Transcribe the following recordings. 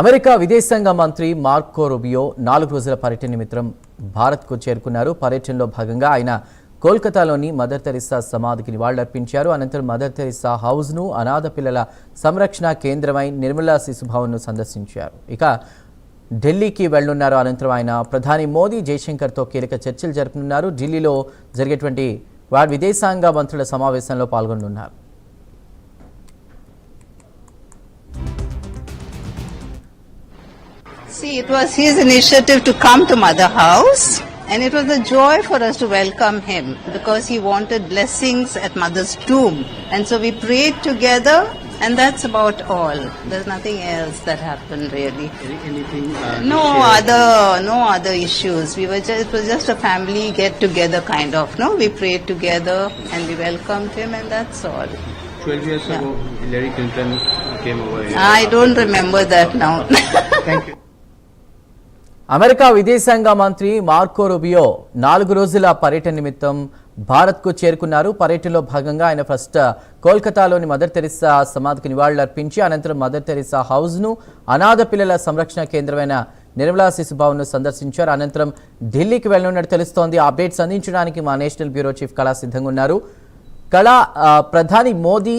America విదేశాంగ మంత్రి Marco Rubio 4 రోజుల పర్యటన నిమిత్తం భారత్కు చేరుకున్నారు. పర్యటనలో భాగంగా ఆయన కోల్కతాలోని మదర్ తెరిసా సమాధికి నివాళులర్పించారు. అనంతరం మదర్ తెరిసా హౌస్ను అనాథ పిల్లల సంరక్షణ కేంద్రమై నిర్మలా శిశుభవన్ను సందర్శించారు. ఇక ఢిల్లీకి వెళ్లనున్నారు. అనంతరం ఆయన ప్రధాని మోదీ జయశంకర్తో కీలక చర్చలు జరపనున్నారు. ఢిల్లీలో జరిగేటువంటి క్వాడ్ విదేశాంగ మంత్రుల సమావేశంలో పాల్గొనున్నారు. See, it was his initiative to come to Mother House, and it was a joy for us to welcome him because he wanted blessings at Mother's tomb. And so we prayed together, and that's about all. There's nothing else that happened really. Anything? No other issues. It was just a family get together kind of. No, we prayed together and we welcomed him, and that's all. 12 years ago, Hillary Clinton came over here. I don't remember that now. Thank you. America విదేశాంగ మంత్రి Marco Rubio 4 రోజుల పర్యటన నిమిత్తం భారత్కు చేరుకున్నారు. పర్యటనలో భాగంగా ఆయన ఫస్ట్ కోల్కతాలోని మదర్ తెరిసా సమాధికి నివాళులర్పించి అనంతరం మదర్ తెరిసా హౌస్ను అనాథ పిల్లల సంరక్షణ కేంద్రమైన నిర్మలా శిశుభవన్ను సందర్శించారు. అనంతరం ఢిల్లీకి వెళ్లనున్నట్టు తెలుస్తోంది. అప్డేట్స్ అందించడానికి మా నేషనల్ బ్యూరో చీఫ్ కళా సిద్ధంగా ఉన్నారు. కళా, ప్రధాని మోదీ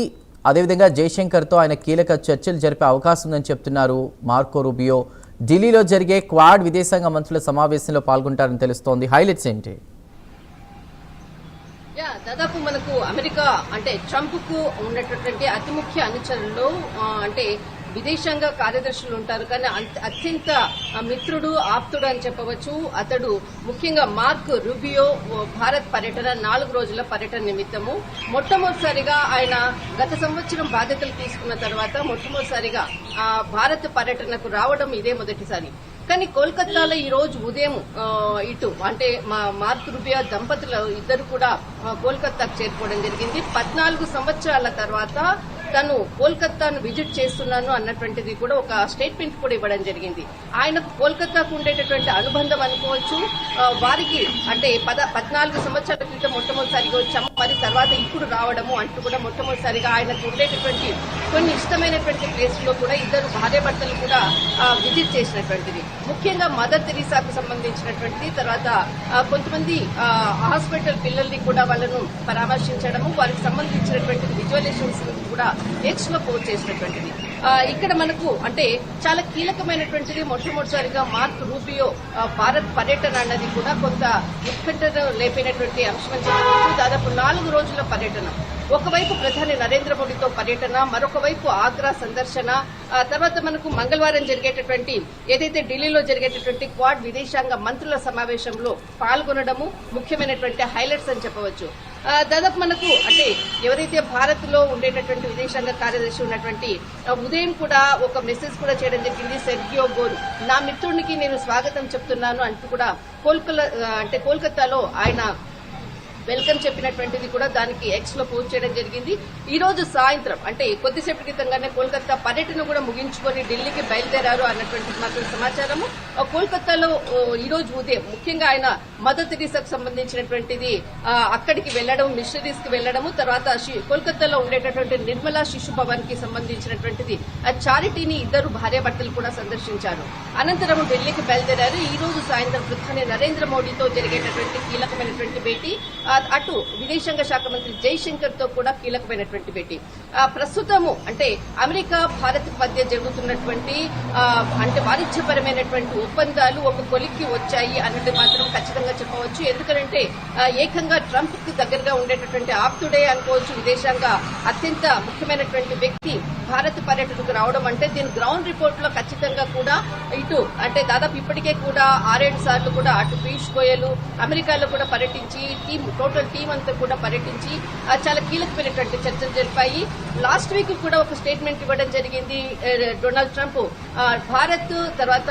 అదేవిధంగా జయశంకర్తో ఆయన కీలక చర్చలు జరిపే అవకాశం ఉందని చెప్తున్నారు మార్కో రూబియో. ఢిల్లీలో జరిగే క్వాడ్ విదేశాంగ మంత్రుల సమావేశంలో పాల్గొంటారని తెలుస్తోంది. హైలైట్స్ ఏంటి? దాదాపు మనకు అమెరికా అంటే ట్రంప్ కు ఉన్నటువంటి అతి ముఖ్య అనుచరులు అంటే విదేశాంగ కార్యదర్శులు ఉంటారు, కానీ అత్యంత మిత్రుడు ఆప్తుడు అని చెప్పవచ్చు. అతడు ముఖ్యంగా మార్క్ రూబియో భారత్ పర్యటన 4 రోజుల పర్యటన నిమిత్తము మొట్టమొదటిసారిగా ఆయన గత సంవత్సరం బాధ్యతలు తీసుకున్న తర్వాత మొట్టమొదటిసారిగా భారత్ పర్యటనకు రావడం ఇదే మొదటిసారి. కానీ కోల్కతాలో ఈ రోజు ఉదయం ఇటు అంటే మా మార్క్ రూబియో దంపతులు ఇద్దరు కూడా కోల్కతాకు చేరుకోవడం జరిగింది. 14 సంవత్సరాల తర్వాత తను కోల్కతాను విజిట్ చేస్తున్నాను అన్నటువంటిది కూడా ఒక స్టేట్మెంట్ కూడా ఇవ్వడం జరిగింది. ఆయన కోల్కతాకు ఉండేటటువంటి అనుబంధం అనుకోవచ్చు. వారికి అంటే 14 సంవత్సరాల క్రితం మొట్టమొదటిసారిగా వచ్చాము, మరి తర్వాత ఇప్పుడు రావడము అంటూ కూడా మొట్టమొదటిసారిగా ఆయనకు ఉండేటటువంటి కొన్ని ఇష్టమైనటువంటి ప్లేస్ లో కూడా ఇద్దరు భార్యాభర్తలు కూడా విజిట్ చేసినటువంటిది. ముఖ్యంగా మదర్ తెరిసాకు సంబంధించినటువంటి తర్వాత కొంతమంది హాస్పిటల్ పిల్లల్ని కూడా వాళ్ళను పరామర్శించడము, వారికి సంబంధించినటువంటి విజువలేషన్స్ కూడా ఎక్స్ లో పోస్ట్ చేసినటువంటిది. ఇక్కడ మనకు అంటే చాలా కీలకమైనటువంటిది మొట్టమొదటిసారిగా మార్క్ రూబియో భారత్ పర్యటన అన్నది కూడా కొంత ఉత్కంఠను లేపినటువంటి అంశం అని చెప్పవచ్చు. దాదాపు 4 రోజుల పర్యటన, ఒకవైపు ప్రధాని నరేంద్ర మోడీతో పర్యటన, మరొక వైపు ఆగ్రా సందర్శన, తర్వాత మనకు మంగళవారం జరిగేటటువంటి ఏదైతే ఢిల్లీలో జరిగేటటువంటి క్వాడ్ విదేశాంగ మంత్రుల సమావేశంలో పాల్గొనడము ముఖ్యమైనటువంటి హైలైట్స్ అని చెప్పవచ్చు. దాదాపు మనకు అంటే ఎవరైతే భారత్ లో ఉండేటటువంటి విదేశాంగ కార్యదర్శి ఉన్నటువంటి ఉదయం కూడా ఒక మెసేజ్ కూడా చేయడం జరిగింది. సెర్గియో గోరు, నా మిత్రునికి నేను స్వాగతం చెప్తున్నాను అంటూ కూడా కోల్కతాలో ఆయన వెల్కమ్ చెప్పినటువంటిది కూడా దానికి ఎక్స్ లో పోస్ట్ చేయడం జరిగింది. ఈ రోజు సాయంత్రం అంటే కొద్దిసేపటి క్రితంగానే కోల్కతా పర్యటన కూడా ముగించుకొని ఢిల్లీకి బయలుదేరారు అన్నటువంటిది మాత్రం సమాచారము. కోల్కతాలో ఈ రోజు ఉదయం ముఖ్యంగా ఆయన మదర్ తెరిసాకు సంబంధించినటువంటిది అక్కడికి వెళ్లడం, మిషనరీస్ కి వెళ్లడము, తర్వాత కోల్కతాలో ఉండేటటువంటి నిర్మలా శిశు భవన్ కి సంబంధించినటువంటిది చారిటీని ఇద్దరు భార్యాభర్తలు కూడా సందర్శించారు. అనంతరం ఢిల్లీకి బయలుదేరారు. ఈ రోజు సాయంత్రం ప్రధాని నరేంద్ర మోడీతో జరిగేటటువంటి కీలకమైనటువంటి భేటీ, అటు విదేశాంగ శాఖ మంత్రి జైశంకర్ తో కూడా కీలకమైనటువంటి భేటీ. ప్రస్తుతము అంటే అమెరికా భారత్ మధ్య జరుగుతున్నటువంటి అంటే వాణిజ్యపరమైనటువంటి ఒప్పందాలు ఒక కొలిక్కి వచ్చాయి అన్నది మాత్రం ఖచ్చితంగా చెప్పవచ్చు. ఎందుకంటే ఏకంగా ట్రంప్ కి దగ్గరగా ఉండేటటువంటి ఆప్తుడే అనుకోవచ్చు విదేశాంగ అత్యంత ముఖ్యమైనటువంటి వ్యక్తి భారత్ పర్యటనకు రావడం అంటే దీని గ్రౌండ్ రిపోర్ట్ లో ఖచ్చితంగా కూడా ఇటు అంటే దాదాపు ఇప్పటికే కూడా 6-7 సార్లు కూడా అటు పీయూష్ గోయల్ అమెరికాలో కూడా పర్యటించి టోటల్ టీం అంతా కూడా పర్యటించి చాలా కీలకమైనటువంటి చర్చలు జరిపాయి. లాస్ట్ వీక్ కూడా ఒక స్టేట్మెంట్ ఇవ్వడం జరిగింది డొనాల్డ్ ట్రంప్. భారత్ తర్వాత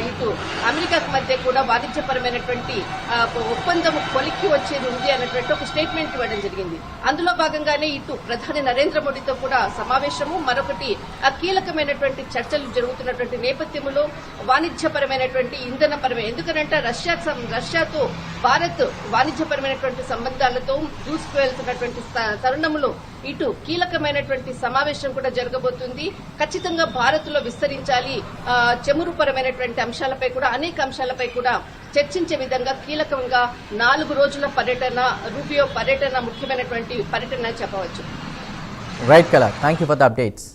ఇటు అమెరికా మధ్య కూడా వాణిజ్యపరమైనటువంటి ఒప్పందం కొలిక్కి వచ్చేది ఉంది అన్నటువంటి ఒక స్టేట్మెంట్ ఇవ్వడం జరిగింది. అందులో భాగంగానే ఇటు ప్రధాని నరేంద్ర మోడీతో కూడా సమావేశము, మరొకటి కీలకమైనటువంటి చర్చలు జరుగుతున్నటువంటి నేపథ్యంలో వాణిజ్యపరమైనటువంటి ఇంధనపరమైన, ఎందుకంటే రష్యాతో భారత్ వాణిజ్యపరమైనటువంటి సంబంధాలతో దూసుకువెళ్తున్నటువంటి తరుణంలో ఇటు కీలకమైనటువంటి సమావేశం కూడా జరగబోతుంది. ఖచ్చితంగా భారత్ లో విస్తరించాలి, చమురుపరమైనటువంటి అంశాలపై కూడా అనేక అంశాలపై కూడా చర్చించే విధంగా కీలకంగా 4 రోజుల పర్యటన, రూబియో పర్యటన ముఖ్యమైనటువంటి పర్యటన చెప్పవచ్చు. రైట్ కళ, thank you for the updates.